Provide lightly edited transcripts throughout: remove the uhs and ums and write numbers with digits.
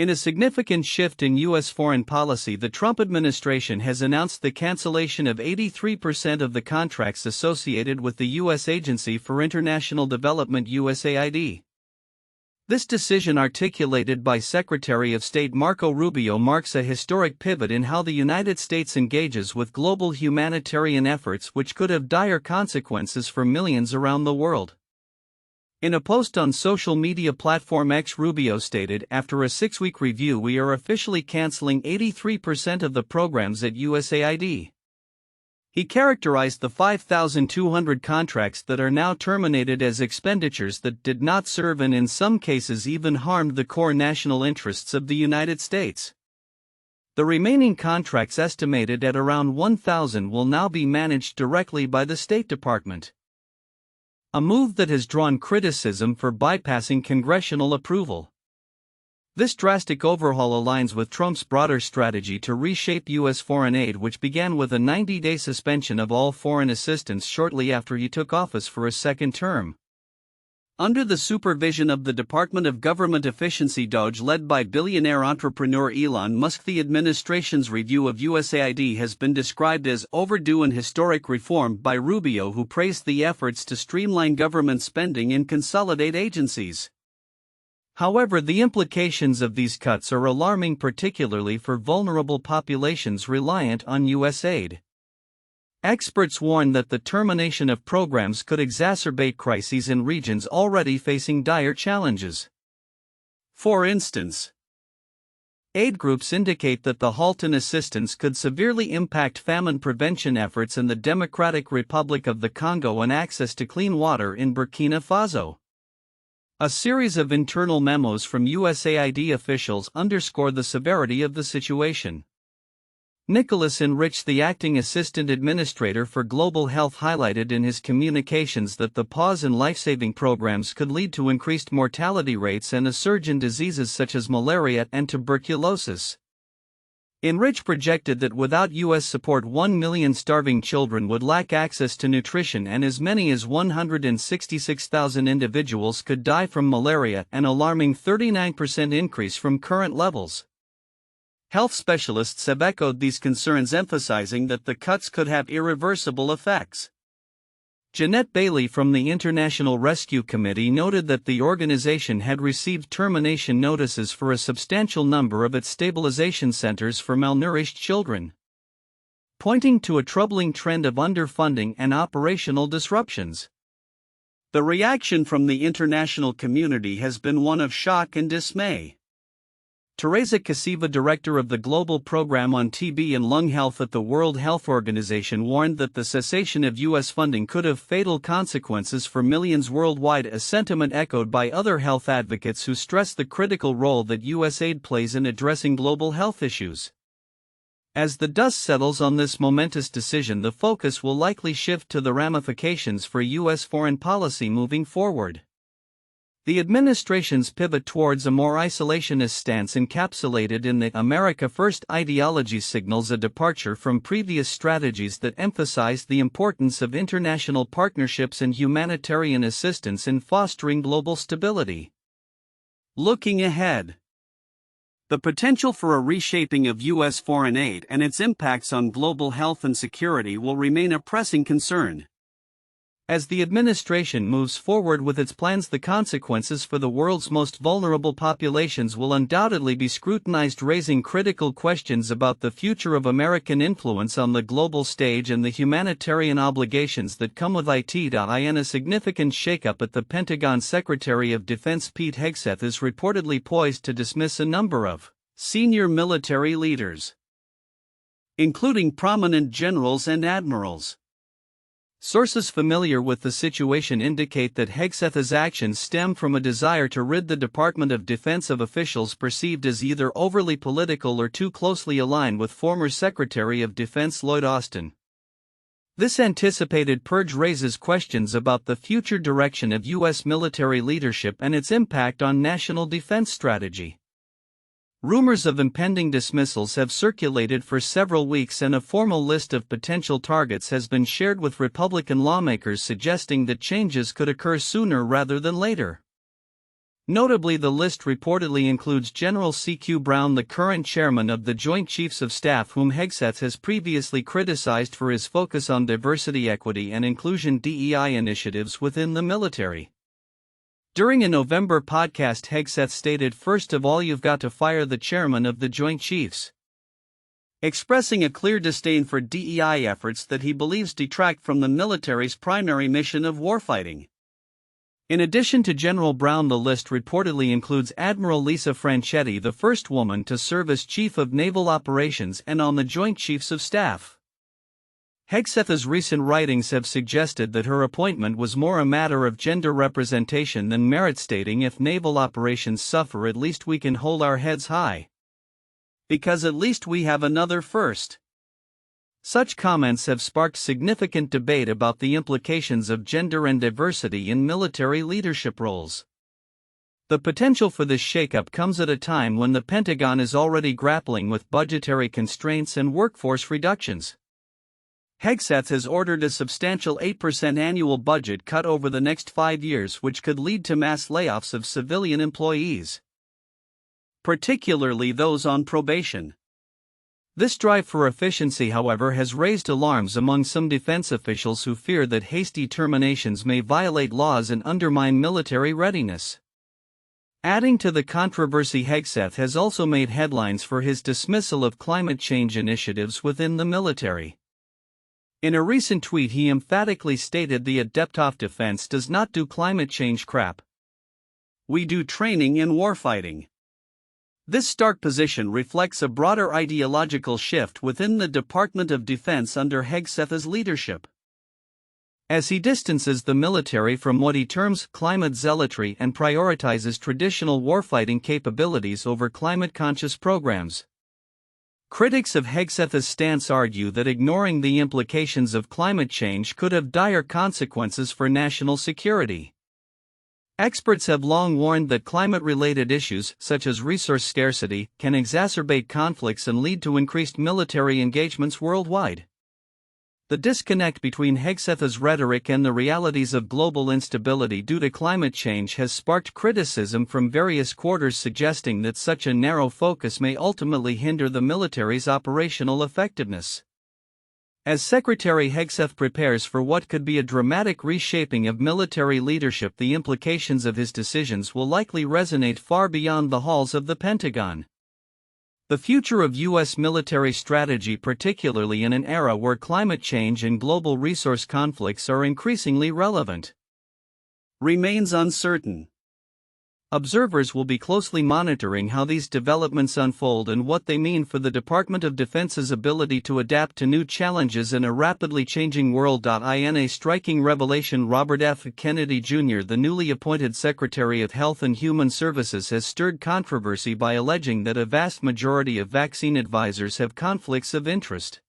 In a significant shift in U.S. foreign policy, the Trump administration has announced the cancellation of 83% of the contracts associated with the U.S. Agency for International Development (USAID). This decision, articulated by Secretary of State Marco Rubio, marks a historic pivot in how the United States engages with global humanitarian efforts, which could have dire consequences for millions around the world. In a post on social media platform X, Rubio stated, "After a 6-week review, we are officially canceling 83% of the programs at USAID." He characterized the 5,200 contracts that are now terminated as expenditures that did not serve and in some cases even harmed the core national interests of the United States. The remaining contracts, estimated at around 1,000, will now be managed directly by the State Department. A move that has drawn criticism for bypassing congressional approval. This drastic overhaul aligns with Trump's broader strategy to reshape U.S. foreign aid, which began with a 90-day suspension of all foreign assistance shortly after he took office for a second term. Under the supervision of the Department of Government Efficiency (DOGE), led by billionaire entrepreneur Elon Musk, the administration's review of USAID has been described as overdue and historic reform by Rubio, who praised the efforts to streamline government spending and consolidate agencies. However, the implications of these cuts are alarming, particularly for vulnerable populations reliant on U.S. aid. Experts warn that the termination of programs could exacerbate crises in regions already facing dire challenges. For instance, aid groups indicate that the halt in assistance could severely impact famine prevention efforts in the Democratic Republic of the Congo and access to clean water in Burkina Faso. A series of internal memos from USAID officials underscore the severity of the situation. Nicholas Enrich, the acting assistant administrator for global health, highlighted in his communications that the pause in life-saving programs could lead to increased mortality rates and a surge in diseases such as malaria and tuberculosis. Enrich projected that without U.S. support, 1 million starving children would lack access to nutrition and as many as 166,000 individuals could die from malaria, an alarming 39% increase from current levels. Health specialists have echoed these concerns, emphasizing that the cuts could have irreversible effects. Jeanette Bailey from the International Rescue Committee noted that the organization had received termination notices for a substantial number of its stabilization centers for malnourished children, pointing to a troubling trend of underfunding and operational disruptions. The reaction from the international community has been one of shock and dismay. Teresa Casiva, director of the Global Program on TB and Lung Health at the World Health Organization, warned that the cessation of U.S. funding could have fatal consequences for millions worldwide, a sentiment echoed by other health advocates who stress the critical role that U.S. aid plays in addressing global health issues. As the dust settles on this momentous decision, the focus will likely shift to the ramifications for U.S. foreign policy moving forward. The administration's pivot towards a more isolationist stance, encapsulated in the America First ideology, signals a departure from previous strategies that emphasized the importance of international partnerships and humanitarian assistance in fostering global stability. Looking ahead, the potential for a reshaping of U.S. foreign aid and its impacts on global health and security will remain a pressing concern. As the administration moves forward with its plans, the consequences for the world's most vulnerable populations will undoubtedly be scrutinized, raising critical questions about the future of American influence on the global stage and the humanitarian obligations that come with it. In a significant shakeup at the Pentagon, Secretary of Defense Pete Hegseth is reportedly poised to dismiss a number of senior military leaders, including prominent generals and admirals. Sources familiar with the situation indicate that Hegseth's actions stem from a desire to rid the Department of Defense of officials perceived as either overly political or too closely aligned with former Secretary of Defense Lloyd Austin. This anticipated purge raises questions about the future direction of U.S. military leadership and its impact on national defense strategy. Rumors of impending dismissals have circulated for several weeks, and a formal list of potential targets has been shared with Republican lawmakers, suggesting that changes could occur sooner rather than later. Notably, the list reportedly includes General C.Q. Brown, the current chairman of the Joint Chiefs of Staff, whom Hegseth has previously criticized for his focus on diversity, equity, and inclusion (DEI) initiatives within the military. During a November podcast, Hegseth stated, "First of all, you've got to fire the chairman of the Joint Chiefs," expressing a clear disdain for DEI efforts that he believes detract from the military's primary mission of warfighting. In addition to General Brown, the list reportedly includes Admiral Lisa Franchetti, the first woman to serve as Chief of Naval Operations and on the Joint Chiefs of Staff. Hegseth's recent writings have suggested that her appointment was more a matter of gender representation than merit, stating, "If naval operations suffer, at least we can hold our heads high, because at least we have another first." Such comments have sparked significant debate about the implications of gender and diversity in military leadership roles. The potential for this shakeup comes at a time when the Pentagon is already grappling with budgetary constraints and workforce reductions. Hegseth has ordered a substantial 8% annual budget cut over the next 5 years, which could lead to mass layoffs of civilian employees, particularly those on probation. This drive for efficiency, however, has raised alarms among some defense officials who fear that hasty terminations may violate laws and undermine military readiness. Adding to the controversy, Hegseth has also made headlines for his dismissal of climate change initiatives within the military. In a recent tweet, he emphatically stated, "The Adeptov defense does not do climate change crap. We do training in warfighting." This stark position reflects a broader ideological shift within the Department of Defense under Hegseth's leadership. As he distances the military from what he terms climate zealotry and prioritizes traditional warfighting capabilities over climate-conscious programs. Critics of Hegseth's stance argue that ignoring the implications of climate change could have dire consequences for national security. Experts have long warned that climate-related issues, such as resource scarcity, can exacerbate conflicts and lead to increased military engagements worldwide. The disconnect between Hegseth's rhetoric and the realities of global instability due to climate change has sparked criticism from various quarters, suggesting that such a narrow focus may ultimately hinder the military's operational effectiveness. As Secretary Hegseth prepares for what could be a dramatic reshaping of military leadership, the implications of his decisions will likely resonate far beyond the halls of the Pentagon. The future of U.S. military strategy, particularly in an era where climate change and global resource conflicts are increasingly relevant, remains uncertain. Observers will be closely monitoring how these developments unfold and what they mean for the Department of Defense's ability to adapt to new challenges in a rapidly changing world. In a striking revelation, Robert F. Kennedy Jr., the newly appointed Secretary of Health and Human Services, has stirred controversy by alleging that a vast majority of vaccine advisors have conflicts of interest.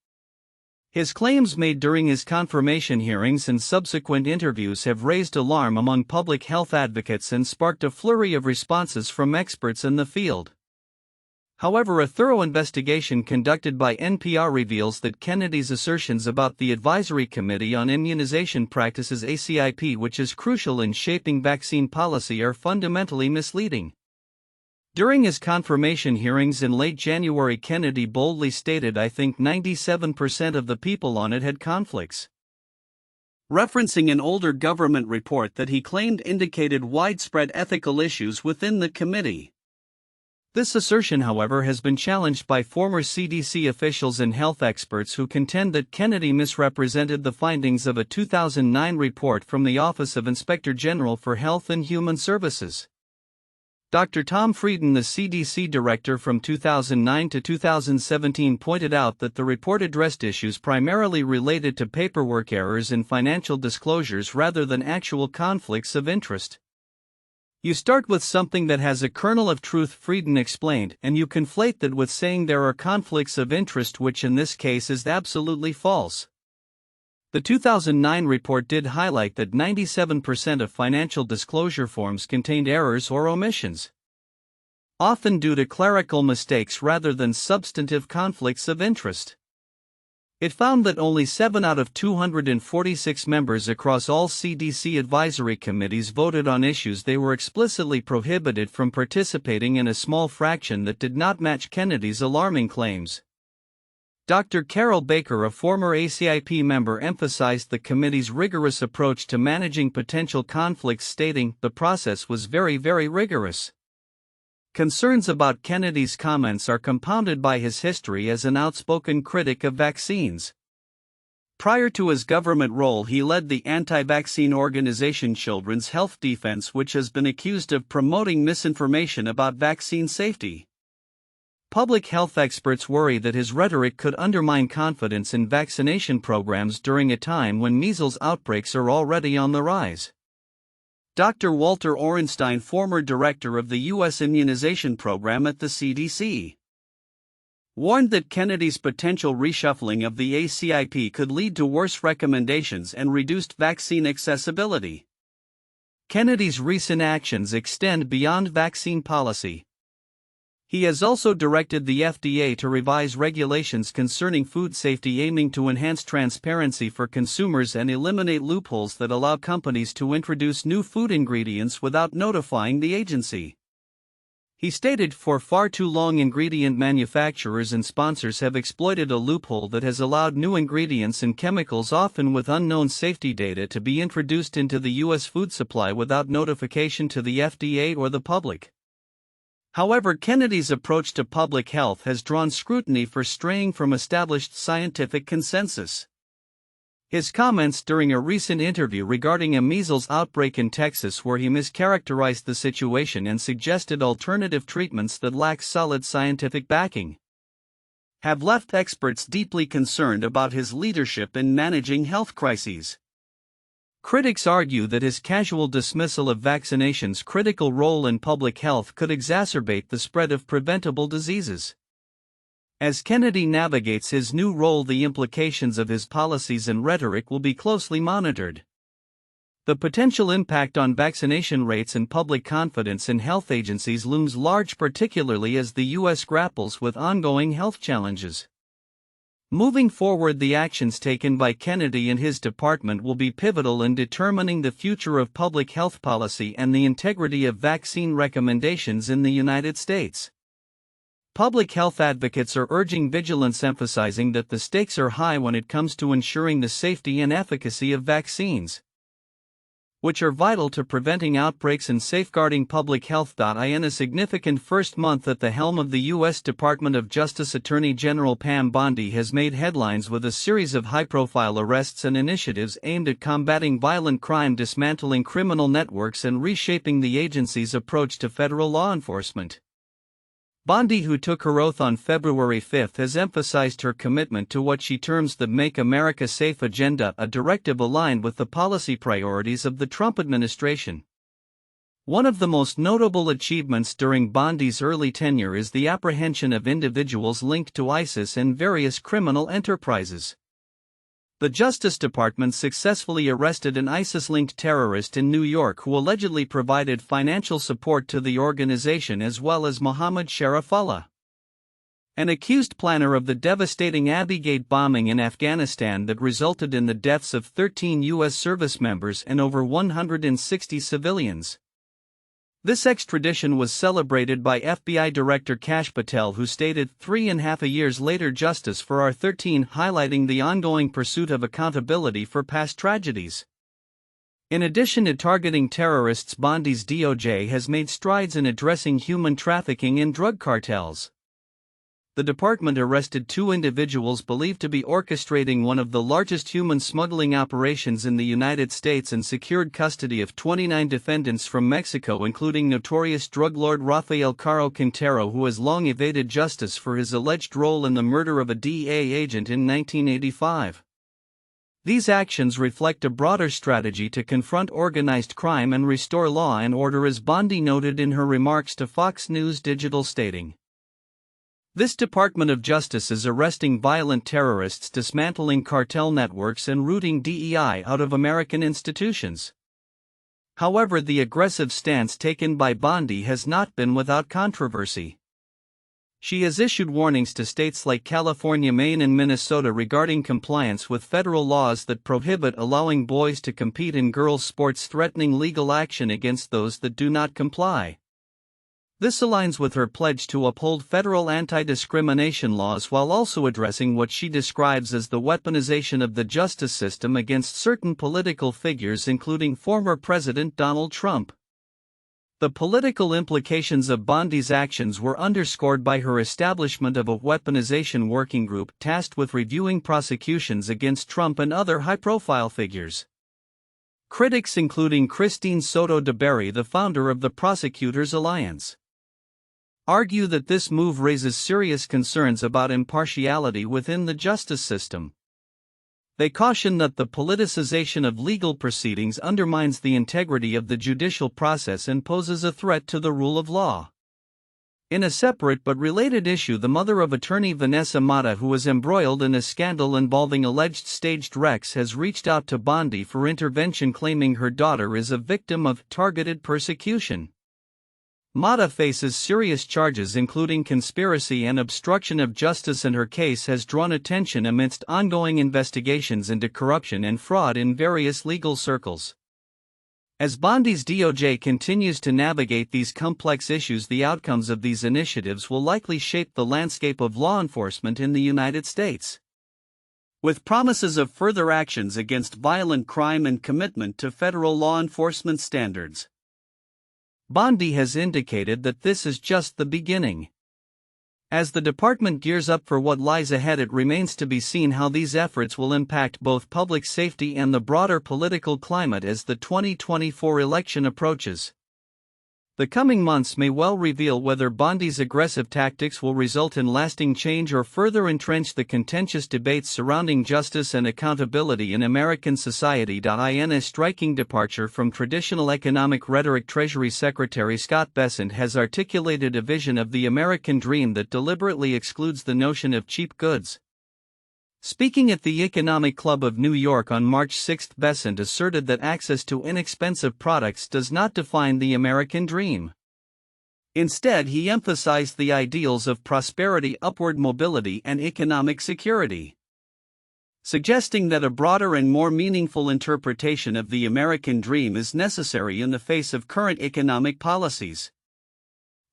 His claims, made during his confirmation hearings and subsequent interviews, have raised alarm among public health advocates and sparked a flurry of responses from experts in the field. However, a thorough investigation conducted by NPR reveals that Kennedy's assertions about the Advisory Committee on Immunization Practices (ACIP), which is crucial in shaping vaccine policy, are fundamentally misleading. During his confirmation hearings in late January, Kennedy boldly stated, "I think 97% of the people on it had conflicts," referencing an older government report that he claimed indicated widespread ethical issues within the committee. This assertion, however, has been challenged by former CDC officials and health experts who contend that Kennedy misrepresented the findings of a 2009 report from the Office of Inspector General for Health and Human Services. Dr. Tom Frieden, the CDC director from 2009 to 2017, pointed out that the report addressed issues primarily related to paperwork errors in financial disclosures rather than actual conflicts of interest. "You start with something that has a kernel of truth," Frieden explained, "and you conflate that with saying there are conflicts of interest, which in this case is absolutely false." The 2009 report did highlight that 97% of financial disclosure forms contained errors or omissions, often due to clerical mistakes rather than substantive conflicts of interest. It found that only 7 out of 246 members across all CDC advisory committees voted on issues they were explicitly prohibited from participating in, a small fraction that did not match Kennedy's alarming claims. Dr. Carol Baker, a former ACIP member, emphasized the committee's rigorous approach to managing potential conflicts, stating, "The process was very, very rigorous." Concerns about Kennedy's comments are compounded by his history as an outspoken critic of vaccines. Prior to his government role, he led the anti-vaccine organization Children's Health Defense, which has been accused of promoting misinformation about vaccine safety. Public health experts worry that his rhetoric could undermine confidence in vaccination programs during a time when measles outbreaks are already on the rise. Dr. Walter Orenstein, former director of the U.S. immunization program at the CDC, warned that Kennedy's potential reshuffling of the ACIP could lead to worse recommendations and reduced vaccine accessibility. Kennedy's recent actions extend beyond vaccine policy. He has also directed the FDA to revise regulations concerning food safety, aiming to enhance transparency for consumers and eliminate loopholes that allow companies to introduce new food ingredients without notifying the agency. He stated, "For far too long, ingredient manufacturers and sponsors have exploited a loophole that has allowed new ingredients and chemicals, often with unknown safety data, to be introduced into the U.S. food supply without notification to the FDA or the public." However, Kennedy's approach to public health has drawn scrutiny for straying from established scientific consensus. His comments during a recent interview regarding a measles outbreak in Texas, where he mischaracterized the situation and suggested alternative treatments that lack solid scientific backing, have left experts deeply concerned about his leadership in managing health crises. Critics argue that his casual dismissal of vaccination's critical role in public health could exacerbate the spread of preventable diseases. As Kennedy navigates his new role, the implications of his policies and rhetoric will be closely monitored. The potential impact on vaccination rates and public confidence in health agencies looms large, particularly as the U.S. grapples with ongoing health challenges. Moving forward, the actions taken by Kennedy and his department will be pivotal in determining the future of public health policy and the integrity of vaccine recommendations in the United States. Public health advocates are urging vigilance, emphasizing that the stakes are high when it comes to ensuring the safety and efficacy of vaccines, which are vital to preventing outbreaks and safeguarding public health. In a significant first month at the helm of the U.S. Department of Justice, Attorney General Pam Bondi has made headlines with a series of high-profile arrests and initiatives aimed at combating violent crime, dismantling criminal networks, and reshaping the agency's approach to federal law enforcement. Bondi, who took her oath on February 5, has emphasized her commitment to what she terms the Make America Safe agenda, a directive aligned with the policy priorities of the Trump administration. One of the most notable achievements during Bondi's early tenure is the apprehension of individuals linked to ISIS and various criminal enterprises. The Justice Department successfully arrested an ISIS-linked terrorist in New York who allegedly provided financial support to the organization, as well as Mohammed Sharifullah, an accused planner of the devastating Abbey Gate bombing in Afghanistan that resulted in the deaths of 13 U.S. service members and over 160 civilians. This extradition was celebrated by FBI Director Kash Patel, who stated 3.5 years later, "Justice for our 13," highlighting the ongoing pursuit of accountability for past tragedies. In addition to targeting terrorists, Bondi's DOJ has made strides in addressing human trafficking and drug cartels. The department arrested 2 individuals believed to be orchestrating one of the largest human smuggling operations in the United States and secured custody of 29 defendants from Mexico, including notorious drug lord Rafael Caro Quintero, who has long evaded justice for his alleged role in the murder of a DEA agent in 1985. These actions reflect a broader strategy to confront organized crime and restore law and order, as Bondi noted in her remarks to Fox News Digital, stating, "This Department of Justice is arresting violent terrorists, dismantling cartel networks, and rooting DEI out of American institutions." However, the aggressive stance taken by Bondi has not been without controversy. She has issued warnings to states like California, Maine, and Minnesota regarding compliance with federal laws that prohibit allowing boys to compete in girls' sports, threatening legal action against those that do not comply. This aligns with her pledge to uphold federal anti-discrimination laws while also addressing what she describes as the weaponization of the justice system against certain political figures, including former President Donald Trump. The political implications of Bondi's actions were underscored by her establishment of a weaponization working group tasked with reviewing prosecutions against Trump and other high-profile figures. Critics, including Christine Soto de Berry, the founder of the Prosecutors Alliance, argue that this move raises serious concerns about impartiality within the justice system. They caution that the politicization of legal proceedings undermines the integrity of the judicial process and poses a threat to the rule of law. In a separate but related issue, the mother of attorney Vanessa Mata, who was embroiled in a scandal involving alleged staged wrecks, has reached out to Bondi for intervention, claiming her daughter is a victim of targeted persecution. Mata faces serious charges including conspiracy and obstruction of justice, and her case has drawn attention amidst ongoing investigations into corruption and fraud in various legal circles. As Bondi's DOJ continues to navigate these complex issues, the outcomes of these initiatives will likely shape the landscape of law enforcement in the United States. With promises of further actions against violent crime and commitment to federal law enforcement standards, Bondi has indicated that this is just the beginning. As the department gears up for what lies ahead, it remains to be seen how these efforts will impact both public safety and the broader political climate as the 2024 election approaches. The coming months may well reveal whether Bondi's aggressive tactics will result in lasting change or further entrench the contentious debates surrounding justice and accountability in American society. In a striking departure from traditional economic rhetoric, Treasury Secretary Scott Bessent has articulated a vision of the American dream that deliberately excludes the notion of cheap goods. Speaking at the Economic Club of New York on March 6, Bessent asserted that access to inexpensive products does not define the American dream. Instead, he emphasized the ideals of prosperity, upward mobility, and economic security, suggesting that a broader and more meaningful interpretation of the American dream is necessary in the face of current economic policies.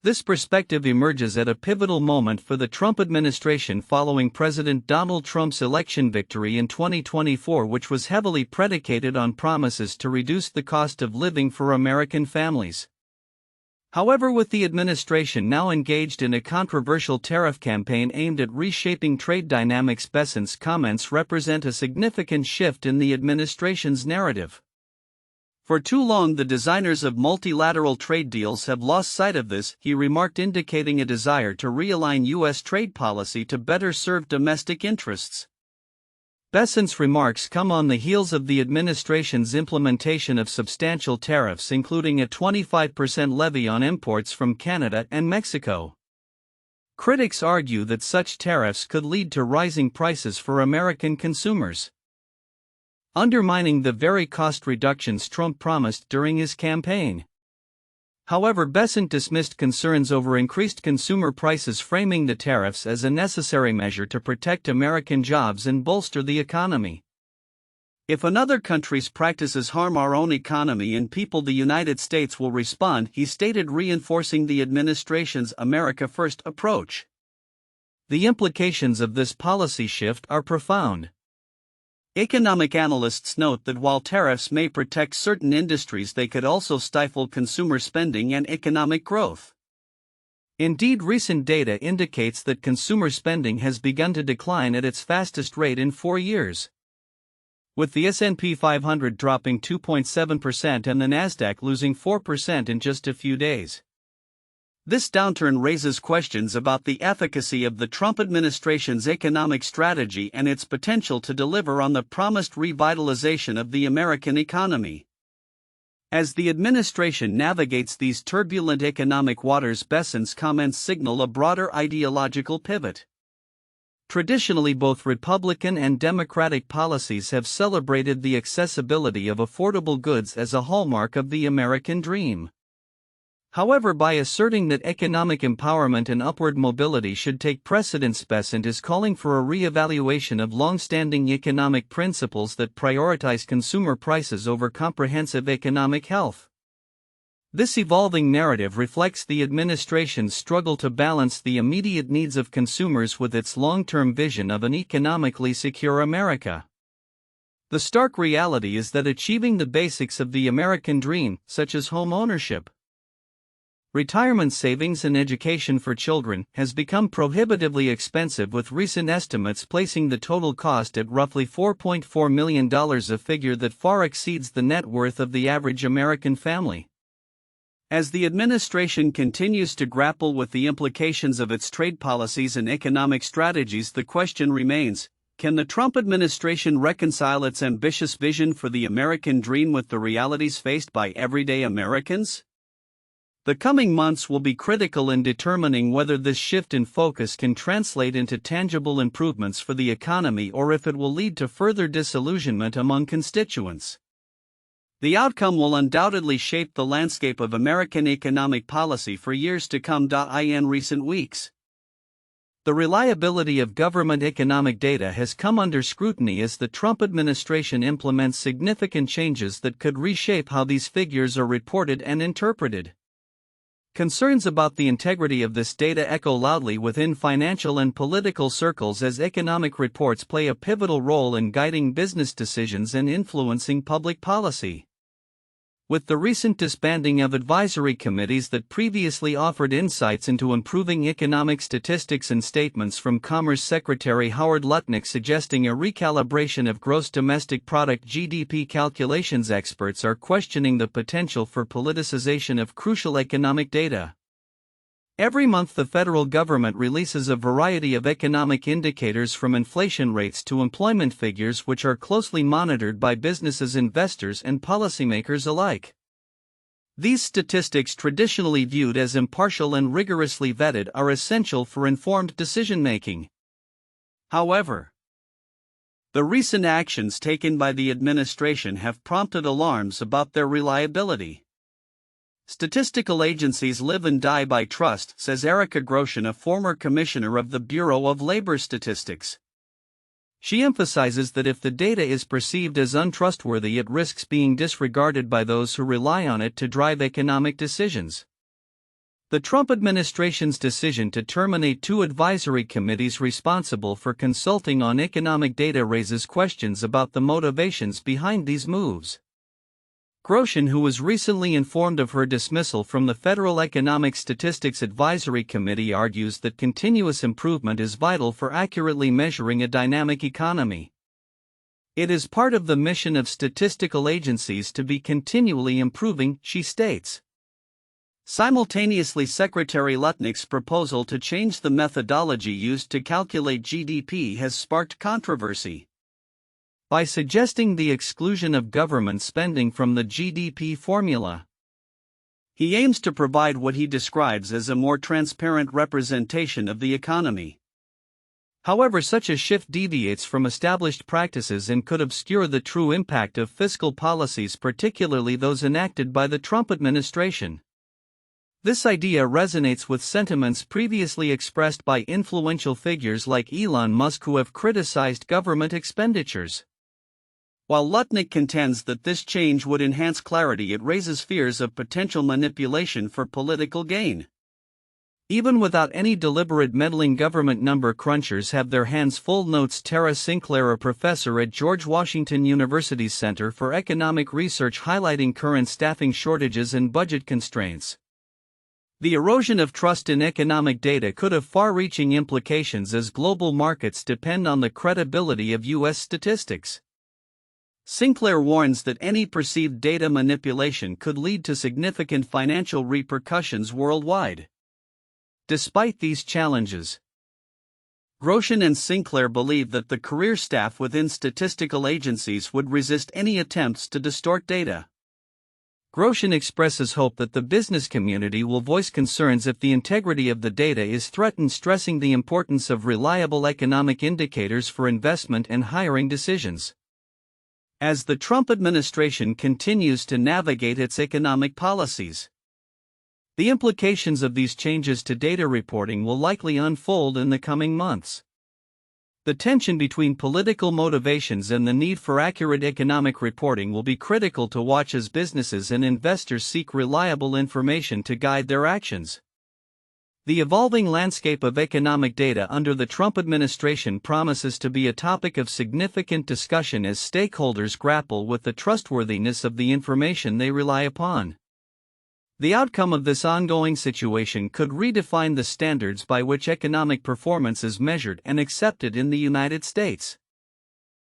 This perspective emerges at a pivotal moment for the Trump administration following President Donald Trump's election victory in 2024, which was heavily predicated on promises to reduce the cost of living for American families. However, with the administration now engaged in a controversial tariff campaign aimed at reshaping trade dynamics, Bessent's comments represent a significant shift in the administration's narrative. For too long, the designers of multilateral trade deals have lost sight of this, he remarked, indicating a desire to realign U.S. trade policy to better serve domestic interests. Bessent's remarks come on the heels of the administration's implementation of substantial tariffs, including a 25% levy on imports from Canada and Mexico. Critics argue that such tariffs could lead to rising prices for American consumers, undermining the very cost reductions Trump promised during his campaign. However, Bessent dismissed concerns over increased consumer prices, framing the tariffs as a necessary measure to protect American jobs and bolster the economy. If another country's practices harm our own economy and people, the United States will respond, he stated, reinforcing the administration's America First approach. The implications of this policy shift are profound. Economic analysts note that while tariffs may protect certain industries, they could also stifle consumer spending and economic growth. Indeed, recent data indicates that consumer spending has begun to decline at its fastest rate in 4 years, with the S&P 500 dropping 2.7% and the Nasdaq losing 4% in just a few days. This downturn raises questions about the efficacy of the Trump administration's economic strategy and its potential to deliver on the promised revitalization of the American economy. As the administration navigates these turbulent economic waters, Bessent's comments signal a broader ideological pivot. Traditionally, both Republican and Democratic policies have celebrated the accessibility of affordable goods as a hallmark of the American dream. However, by asserting that economic empowerment and upward mobility should take precedence, Besant is calling for a re-evaluation of long-standing economic principles that prioritize consumer prices over comprehensive economic health. This evolving narrative reflects the administration's struggle to balance the immediate needs of consumers with its long-term vision of an economically secure America. The stark reality is that achieving the basics of the American dream, such as home ownership, retirement savings, and education for children, has become prohibitively expensive, with recent estimates placing the total cost at roughly $4.4 million, a figure that far exceeds the net worth of the average American family. As the administration continues to grapple with the implications of its trade policies and economic strategies, the question remains: can the Trump administration reconcile its ambitious vision for the American dream with the realities faced by everyday Americans? The coming months will be critical in determining whether this shift in focus can translate into tangible improvements for the economy or if it will lead to further disillusionment among constituents. The outcome will undoubtedly shape the landscape of American economic policy for years to come. In recent weeks, the reliability of government economic data has come under scrutiny as the Trump administration implements significant changes that could reshape how these figures are reported and interpreted. Concerns about the integrity of this data echo loudly within financial and political circles, as economic reports play a pivotal role in guiding business decisions and influencing public policy. With the recent disbanding of advisory committees that previously offered insights into improving economic statistics, and statements from Commerce Secretary Howard Lutnick suggesting a recalibration of gross domestic product (GDP) calculations, experts are questioning the potential for politicization of crucial economic data. Every month, the federal government releases a variety of economic indicators, from inflation rates to employment figures, which are closely monitored by businesses, investors, and policymakers alike. These statistics, traditionally viewed as impartial and rigorously vetted, are essential for informed decision-making. However, the recent actions taken by the administration have prompted alarms about their reliability. Statistical agencies live and die by trust, says Erica Grosjean, a former commissioner of the Bureau of Labor Statistics. She emphasizes that if the data is perceived as untrustworthy, it risks being disregarded by those who rely on it to drive economic decisions. The Trump administration's decision to terminate 2 advisory committees responsible for consulting on economic data raises questions about the motivations behind these moves. Grosjean, who was recently informed of her dismissal from the Federal Economic Statistics Advisory Committee, argues that continuous improvement is vital for accurately measuring a dynamic economy. It is part of the mission of statistical agencies to be continually improving, she states. Simultaneously, Secretary Lutnick's proposal to change the methodology used to calculate GDP has sparked controversy. By suggesting the exclusion of government spending from the GDP formula, he aims to provide what he describes as a more transparent representation of the economy. However, such a shift deviates from established practices and could obscure the true impact of fiscal policies, particularly those enacted by the Trump administration. This idea resonates with sentiments previously expressed by influential figures like Elon Musk, who have criticized government expenditures. While Lutnick contends that this change would enhance clarity, it raises fears of potential manipulation for political gain. Even without any deliberate meddling, government number crunchers have their hands full, notes Tara Sinclair, a professor at George Washington University's Center for Economic Research, highlighting current staffing shortages and budget constraints. The erosion of trust in economic data could have far-reaching implications, as global markets depend on the credibility of U.S. statistics. Sinclair warns that any perceived data manipulation could lead to significant financial repercussions worldwide. Despite these challenges, Grosjean and Sinclair believe that the career staff within statistical agencies would resist any attempts to distort data. Grosjean expresses hope that the business community will voice concerns if the integrity of the data is threatened, stressing the importance of reliable economic indicators for investment and hiring decisions. As the Trump administration continues to navigate its economic policies, The implications of these changes to data reporting will likely unfold in the coming months. The tension between political motivations and the need for accurate economic reporting will be critical to watch as businesses and investors seek reliable information to guide their actions. The evolving landscape of economic data under the Trump administration promises to be a topic of significant discussion as stakeholders grapple with the trustworthiness of the information they rely upon. The outcome of this ongoing situation could redefine the standards by which economic performance is measured and accepted in the United States.